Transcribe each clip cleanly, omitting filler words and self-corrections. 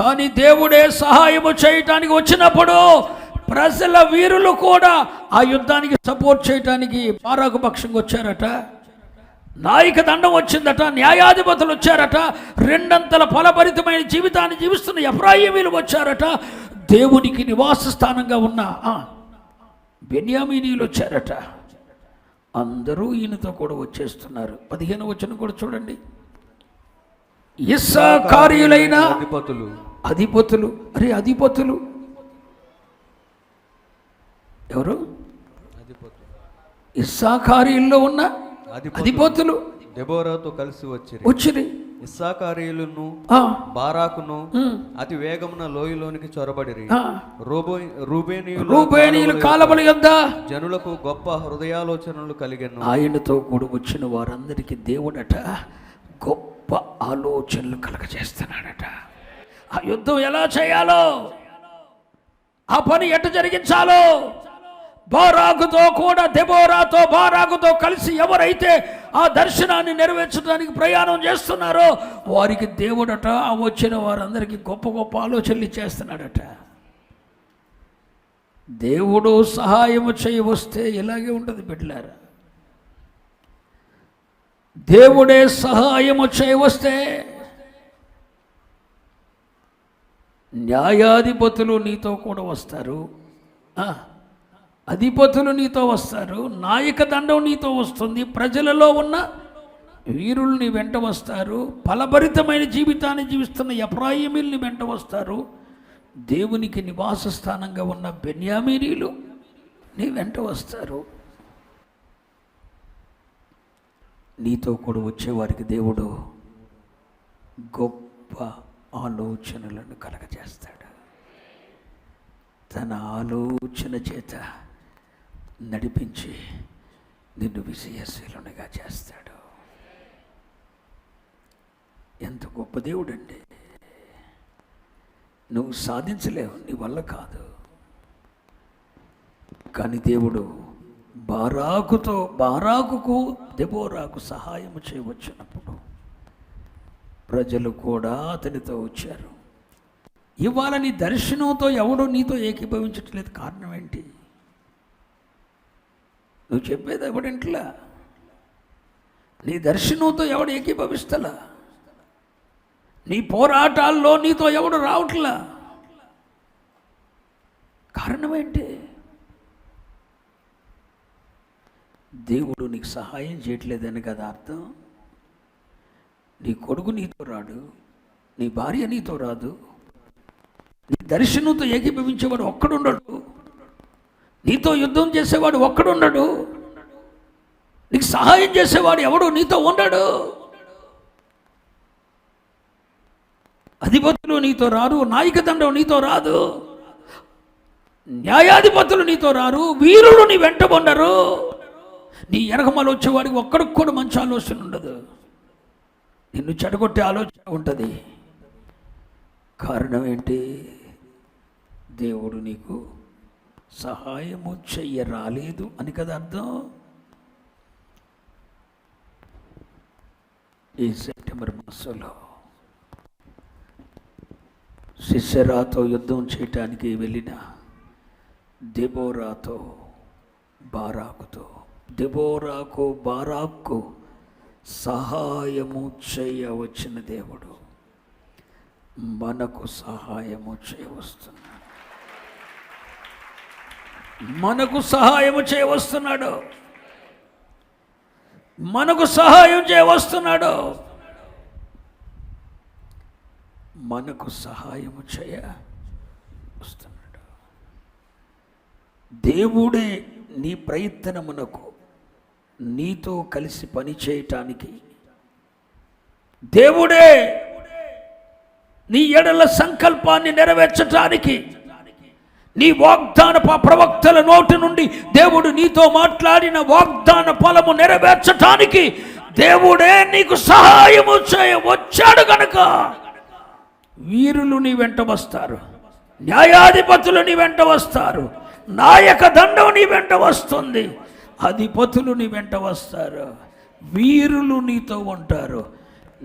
కానీ దేవుడే సహాయము చేయటానికి వచ్చినప్పుడు ప్రజల వీరులు కూడా ఆ యుద్ధానికి సపోర్ట్ చేయటానికి బారాకు పక్షంగా వచ్చారట. నాయక దండం వచ్చిందట, న్యాయాధిపతులు వచ్చారట, రెండంతల ఫలభరితమైన జీవితాన్ని జీవిస్తున్న ఎఫ్రాయిమీలు వచ్చారట, దేవునికి నివాస స్థానంగా ఉన్న బెన్యామీనీయులు వచ్చారట. అందరూ ఈయనతో కూడా వచ్చేస్తున్నారు. 15వ వచనం కూడా చూడండి. ఇస్సాకారీయులైన అధిపతులు అధిపతులు ఎవరు? ఇస్సాకారీయుల్లో ఉన్న అధిపతులు దెబోరాతో కలిసి వచ్చిరి. ఇస్సాకారీయులను బారాకును అతి వేగమున లోయలోనికి చొరబడిరి. రూబేనీయులు కాలబలి యొద్ద జనులకు గొప్ప హృదయాలోచనలు కలిగెను. ఆయనతో కూడా వచ్చిన వారందరికీ దేవుడట గొప్ప ఆలోచనలు కలగజేస్తున్నాడట. ఆ యుద్ధం ఎలా చేయాలో, ఆ పని ఎట్ట జరిగించాలో, బారాకుతో కూడా దెబోరాతో బారాకుతో కలిసి ఎవరైతే ఆ దర్శనాన్ని నెరవేర్చడానికి ప్రయాణం చేస్తున్నారో వారికి దేవుడట ఆ వచ్చిన వారందరికీ గొప్ప గొప్ప ఆలోచనలు ఇచ్చేస్తున్నాడట. దేవుడు సహాయము చేయి వస్తే ఇలాగే ఉంటుంది బిడ్డలారా. దేవుడే సహాయము చేయి వస్తే న్యాయాధిపతులు నీతో కూడా వస్తారు, అధిపతులు నీతో వస్తారు, నాయక దండం నీతో వస్తుంది, ప్రజలలో ఉన్న వీరులు నీ వెంట వస్తారు, ఫలభరితమైన జీవితాన్ని జీవిస్తున్న ఎఫ్రాయిమీలు నీ వెంట వస్తారు, దేవునికి నివాస స్థానంగా ఉన్న బెన్యామీనీయులు నీ వెంట వస్తారు. నీతో కూడా వచ్చేవారికి దేవుడు గొప్ప ఆలోచనలను కలగజేస్తాడు. తన ఆలోచన చేత నడిపించి నిన్ను విజయశీలునిగా చేస్తాడు. ఎంత గొప్ప దేవుడు అండి. నువ్వు సాధించలేవు, నీ వల్ల కాదు. కానీ దేవుడు బారాకుకు దెబోరాకు సహాయం చేయవచ్చినప్పుడు ప్రజలు కూడా అతనితో వచ్చారు. ఇవాళ నీ దర్శనంతో ఎవడో నీతో ఏకీభవించట్లేదు. కారణం ఏంటి? నువ్వు చెప్పేది ఎవడింట్లా? నీ దర్శనంతో ఎవడు ఏకీభవిస్తలా? నీ పోరాటాల్లో నీతో ఎవడు రావట్లా? కారణం ఏంటి? దేవుడు నీకు సహాయం చేయట్లేదని కదా అర్థం. నీ కొడుకు నీతో రాడు, నీ భార్య నీతో రాదు, నీ దర్శనంతో ఏకీభవించేవాడు ఒక్కడుండడు, నీతో యుద్ధం చేసేవాడు ఒక్కడుండడు, నీకు సహాయం చేసేవాడు ఎవడు నీతో ఉండడు. అధిపతులు నీతో రారు, నాయకదండం నీతో రాదు, న్యాయాధిపతులు నీతో రారు, వీరులు నీ వెంట ఉండరు. నీ ఎనకమాల వచ్చేవాడికి ఒక్కడికి కూడా మంచి ఆలోచన ఉండదు, నిన్ను చెడగొట్టే ఆలోచన ఉంటుంది. కారణం ఏంటి? దేవుడు నీకు సహాయము చెయ్యరాలేదు అని కదా అర్థం. ఈ సెప్టెంబర్ మాసంలో సిసెరాతో యుద్ధం చేయటానికి వెళ్ళిన దెబోరాకు బారాకు సహాయము చేయవచ్చిన దేవుడు మనకు సహాయము చేయవస్తున్నాడు. మనకు సహాయం చేయవస్తున్నాడు. మనకు సహాయం చేయవస్తున్నాడు. మనకు సహాయము చేయవస్తున్నాడు. దేవుడే నీ ప్రయత్నమునకు నీతో కలిసి పని చేయటానికి, దేవుడే నీ ఎడల సంకల్పాన్ని నెరవేర్చటానికి, నీ వాగ్దాన ప్రవక్తల నోటి నుండి దేవుడు నీతో మాట్లాడిన వాగ్దాన ఫలము నెరవేర్చటానికి దేవుడే నీకు సహాయము చేయవచ్చాడు గనుక వీరులు నీ వెంట వస్తారు, న్యాయాధిపతులు నీ వెంట వస్తారు, నాయక దండం నీ వెంట వస్తుంది, అధిపతులు నీ వెంట వస్తారు, వీరులు నీతో ఉంటారు.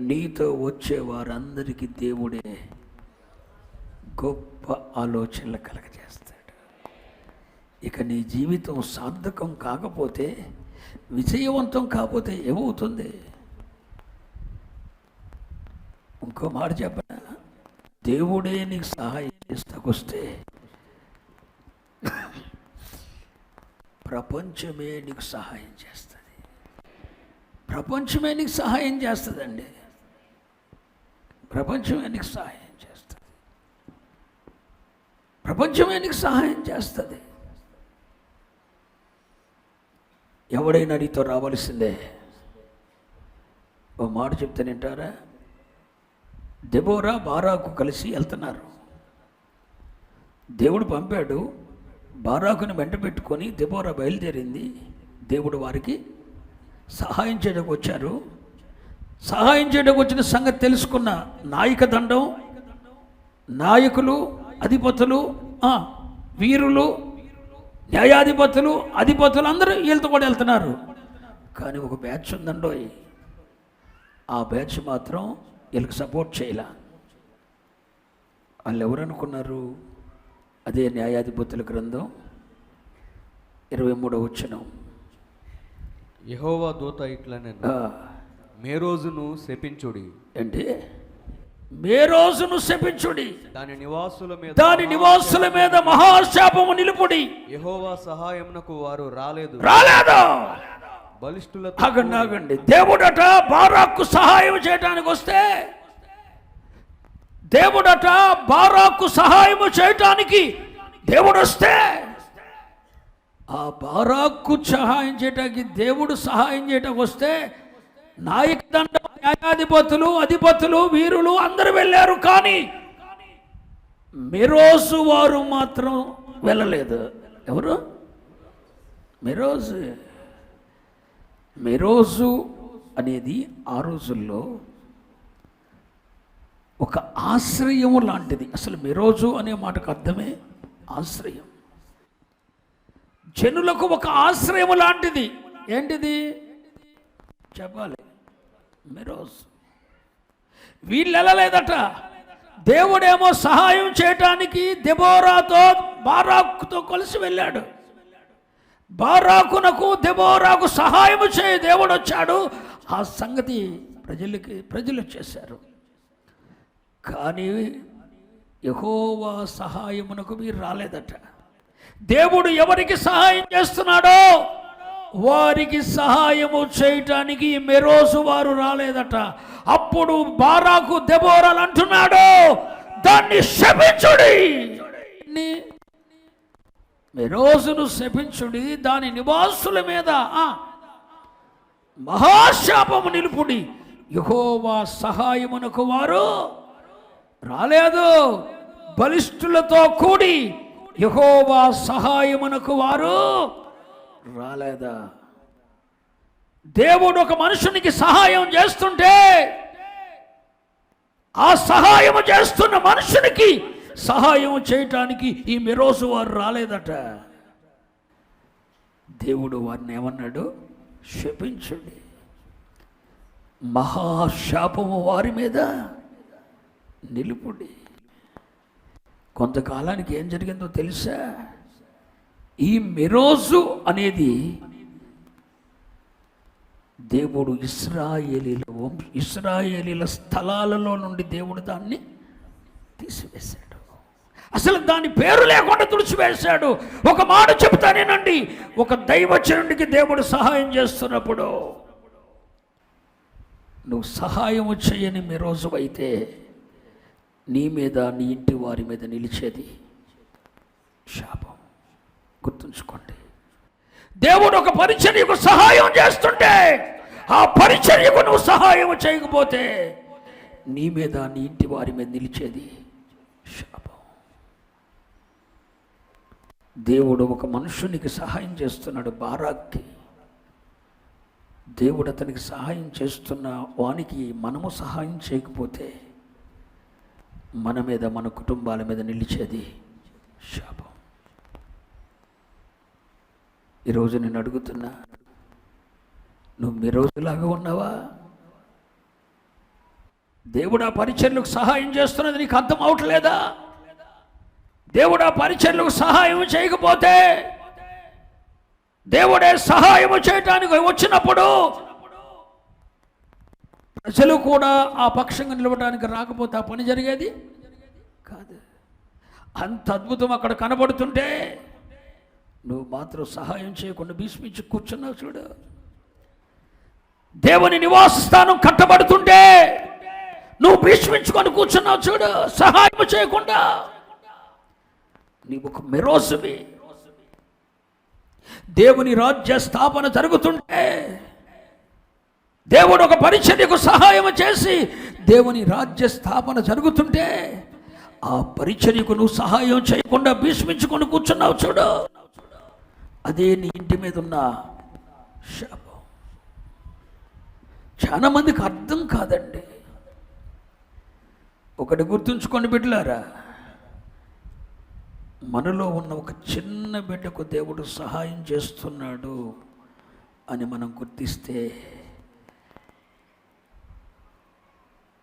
నీతో వచ్చే వారందరికీ దేవుడే గొప్ప ఆలోచనలు కలగజేస్తాడు. ఇక నీ జీవితం సార్థకం కాకపోతే, విజయవంతం కాకపోతే ఏమవుతుంది? ఇంకో మాట చెప్పనా, దేవుడే నీకు సహాయం చేస్తాకొస్తే ప్రపంచమే నీకు సహాయం చేస్తుంది. ప్రపంచమే నీకు సహాయం చేస్తుందండి. ప్రపంచమే నీకు సహాయం చేస్తుంది. ప్రపంచమే నీకు సహాయం చేస్తుంది. ఎవడైనా నీతో రావలసిందే. ఓ మాట చెప్తే వింటారా? దెబోరా బారాకు కలిసి వెళ్తున్నారు. దేవుడు పంపాడు. బారాకుని వెంట పెట్టుకొని దెబోరా బయలుదేరింది. దేవుడు వారికి సహాయం చేయడానికి వచ్చారు. సహాయం చేయడానికి వచ్చిన సంగతి తెలుసుకున్న నాయక దండం, నాయకులు, అధిపతులు, వీరులు, న్యాయాధిపతులు, అధిపతులు అందరూ వీళ్ళతో కూడా వెళ్తున్నారు. కానీ ఒక బ్యాచ్ ఉందండోయ్, ఆ బ్యాచ్ మాత్రం వీళ్ళకి సపోర్ట్ చేయలే. వాళ్ళు ఎవరు అనుకున్నారు? అదే న్యాయాధిపతుల గ్రంథం 23వ వచనం. యెహోవా దూత ఇట్లనెను, మేరోజును శపించుడి. అంటే మేరోజును శపించుడి, దాని నివాసుల మీద మహాశాపము నిలుపుడి. యెహోవా సహాయమునకు వారు రాలేదు. బలిష్ఠులతో ఆగండి. దేవుడట బారాకు సహాయం చేయడానికి వస్తే, దేవుడట బారాకు సహాయం చేయటానికి దేవుడు వస్తే, ఆ బారాకు సహాయం చేయటానికి దేవుడు సహాయం చేయటానికి వస్తే నాయకదండం, న్యాయాధిపతులు, అధిపతులు, వీరులు అందరూ వెళ్ళారు. కానీ మెరోజు వారు మాత్రం వెళ్ళలేదు. ఎవరు? మెరోజు అనేది ఆ రోజుల్లో ఒక ఆశ్రయం లాంటిది. అసలు మెరోజు అనే మాటకు అర్థమే ఆశ్రయం. జనులకు ఒక ఆశ్రయం లాంటిది. ఏంటిది చెప్పాలి? మెరోజు. వీళ్ళు వెళ్ళలేదట. దేవుడేమో సహాయం చేయటానికి దెబోరాతో, బారాకుతో కలిసి వెళ్ళాడు. బారాకునకు దెబోరాకు సహాయం చేయ దేవుడు వచ్చాడు. ఆ సంగతి ప్రజలు చేశారు. కానీ యెహోవా సహాయమునకు మీరు రాలేదట. దేవుడు ఎవరికి సహాయం చేస్తున్నాడో వారికి సహాయము చేయటానికి మెరోజు వారు రాలేదట. అప్పుడు బారాకు దెబోరాలు అంటున్నాడు, దాన్ని శపించుడి, మెరోజును శపించుడి, దాని నివాసుల మీద మహాశాపము నిలుపుడి. యెహోవా సహాయమునకు వారు రాలేదు. బలిష్ఠులతో కూడి యెహోవా సహాయమునకు వారు రాలేదా? దేవుడు ఒక మనుషునికి సహాయం చేస్తుంటే, ఆ సహాయం చేస్తున్న మనుషునికి సహాయం చేయటానికి ఈ మెరోజు వారు రాలేదట. దేవుడు వారిని ఏమన్నాడు? శపించుడి, మహాశాపము వారి మీద నిలుపుడి. కొంతకాలానికి ఏం జరిగిందో తెలుసా? ఈ మెరోజు అనేది దేవుడు ఇశ్రాయేలీల స్థలాలలో నుండి దేవుడు దాన్ని తీసివేశాడు. అసలు దాని పేరు లేకుండా తుడిచివేశాడు. ఒక మాట చెప్తానేనండి, ఒక దైవజనుడికి దేవుడు సహాయం చేస్తున్నప్పుడు నువ్వు సహాయం చేయని మెరోజు అయితే నీ మీద, నీ ఇంటి వారి మీద నిలిచేది శాపం. గుర్తుంచుకోండి. దేవుడు ఒక పరిచర్యకు సహాయం చేస్తుంటే, ఆ పరిచర్యకు నువ్వు సహాయం చేయకపోతే నీ మీద, నీ ఇంటి వారి మీద నిలిచేది శాపం. దేవుడు ఒక మనుషునికి సహాయం చేస్తున్నాడు, బారాక్కి. దేవుడు అతనికి సహాయం చేస్తున్న వానికి మనము సహాయం చేయకపోతే మన మీద, మన కుటుంబాల మీద నిలిచేది శాపం. ఈరోజు నేను అడుగుతున్నా, నువ్వు మీ రోజులాగా ఉన్నావా? దేవుడు ఆ పరిచర్లకు సహాయం చేస్తున్నది నీకు అర్థం అవట్లేదా? దేవుడు ఆ పరిచర్లకు సహాయం చేయకపోతే, దేవుడే సహాయం చేయటానికి వచ్చినప్పుడు ప్రజలు కూడా ఆ పక్షంగా నిలవడానికి రాకపోతే ఆ పని జరిగేది కాదు. అంత అద్భుతం అక్కడ కనబడుతుంటే నువ్వు మాత్రం సహాయం చేయకుండా భీష్మించి కూర్చున్నావు చూడు. దేవుని నివాస స్థానం కట్టబడుతుంటే నువ్వు భీష్మించుకొని కూర్చున్నావు చూడు, సహాయం చేయకుండా. నీవు ఒక మెరోసువి. దేవుని రాజ్య స్థాపన జరుగుతుంటే, దేవుడు ఒక పరిచర్యకు సహాయం చేసి దేవుని రాజ్య స్థాపన జరుగుతుంటే ఆ పరిచర్యకు నువ్వు సహాయం చేయకుండా భీష్మించుకొని కూర్చున్నావు చూడు, అదే నీ ఇంటి మీద ఉన్న శాపం. చాలా మందికి అర్థం కాదండి. ఒకటి గుర్తుంచుకోండి బిడ్డలారా, మనలో ఉన్న ఒక చిన్న బిడ్డకు దేవుడు సహాయం చేస్తున్నాడు అని మనం గుర్తిస్తే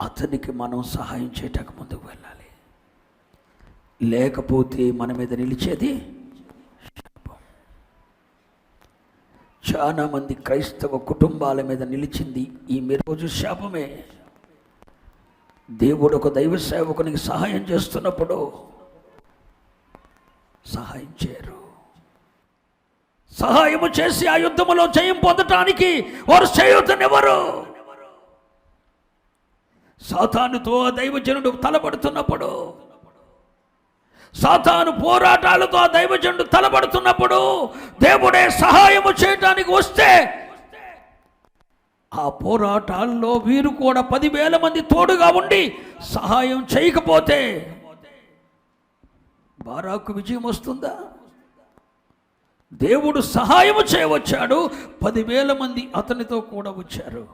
అతనికి మనం సహాయం చేయటానికి ముందుకు వెళ్ళాలి. లేకపోతే మన మీద నిలిచేది శాపం. చాలా మంది క్రైస్తవ కుటుంబాల మీద నిలిచింది ఈ రోజు శాపమే. దేవుడు ఒక దైవ సేవకునికి సహాయం చేస్తున్నప్పుడు సహాయం చేయరు. సహాయము చేసి ఆ యుద్ధములో జయం పొందటానికి వారు చేయూతనివ్వరు. సాతానుతో ఆ దైవజనుడు తలపడుతున్నప్పుడు, సాతాను పోరాటాలతో ఆ దైవజనుడు తలపడుతున్నప్పుడు దేవుడే సహాయము చేయటానికి వస్తే ఆ పోరాటాల్లో వీరు కూడా 10,000 మంది తోడుగా ఉండి సహాయం చేయకపోతే బారాకు విజయం వస్తుందా? దేవుడు సహాయము చేయవచ్చాడు. 10,000 మంది అతనితో కూడా వచ్చారు.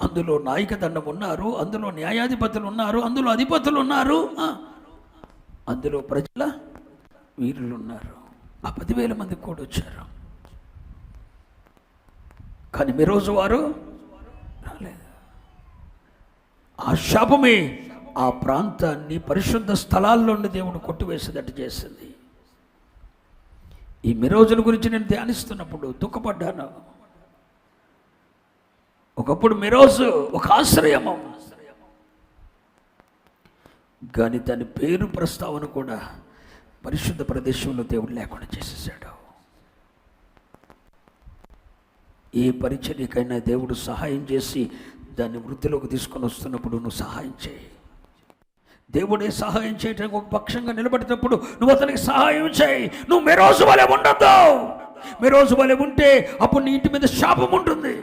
అందులో నాయకదండం ఉన్నారు, అందులో న్యాయాధిపతులు ఉన్నారు, అందులో అధిపతులు ఉన్నారు, అందులో ప్రజల వీరులు ఉన్నారు. ఆ 10,000 మంది కూడా వచ్చారు. కానీ మీ రోజు వారు రాలేదు. ఆ శాపమే ఆ ప్రాంతాన్ని పరిశుద్ధ స్థలాల్లోని దేవుడు కొట్టివేసేటట్టు చేసింది. ఈ మిరోజుల గురించి నేను ధ్యానిస్తున్నప్పుడు దుఃఖపడ్డాను. ఒకప్పుడు మిరోజు ఒక ఆశ్రయము, కానీ దాని పేరు ప్రస్తావన కూడా పరిశుద్ధ ప్రదేశంలో దేవుడు లేకుండా చేసేసాడు. ఏ పరిచర్యకైనా దేవుడు సహాయం చేసి దాన్ని వృద్ధిలోకి తీసుకొని వస్తున్నప్పుడు నువ్వు సహాయం చేయి. దేవుడే సహాయం చేయడానికి ఒక పక్షంగా నిలబడేటప్పుడు నువ్వు అతనికి సహాయం చేయి. నువ్వు మెరోజు వలె ఉండద్దు. మెరోజు వలె ఉంటే అప్పుడు నీ ఇంటి మీద శాపం ఉంటుంది.